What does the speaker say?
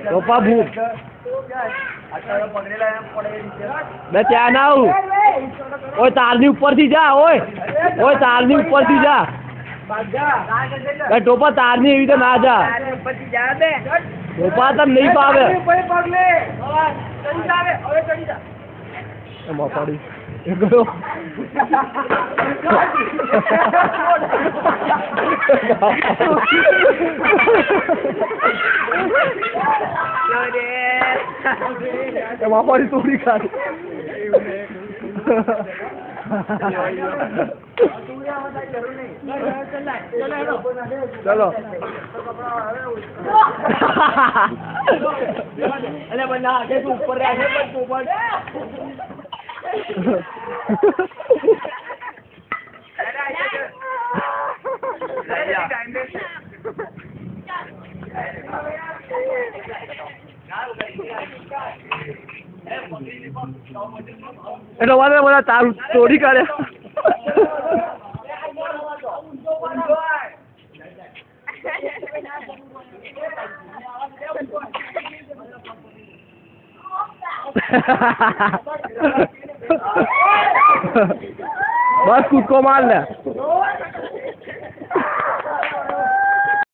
ટોપા ભૂત બે ત્યાં ના આવું ઓય તારની ઉપરથી જા ઓય તારની ઉપરથી જા બે ટોપા તારની એવી રીતે ના જા ટોપા તને નહીં પાવે એમાં પડી ગયો એમાં પડી તોડી કાઢી ચલો અરે બના આગે તું ઉપર રહે છે પણ તું પણ એટલે વારે બધા તારું તોડી કાઢે બસ કૂદકો માર લે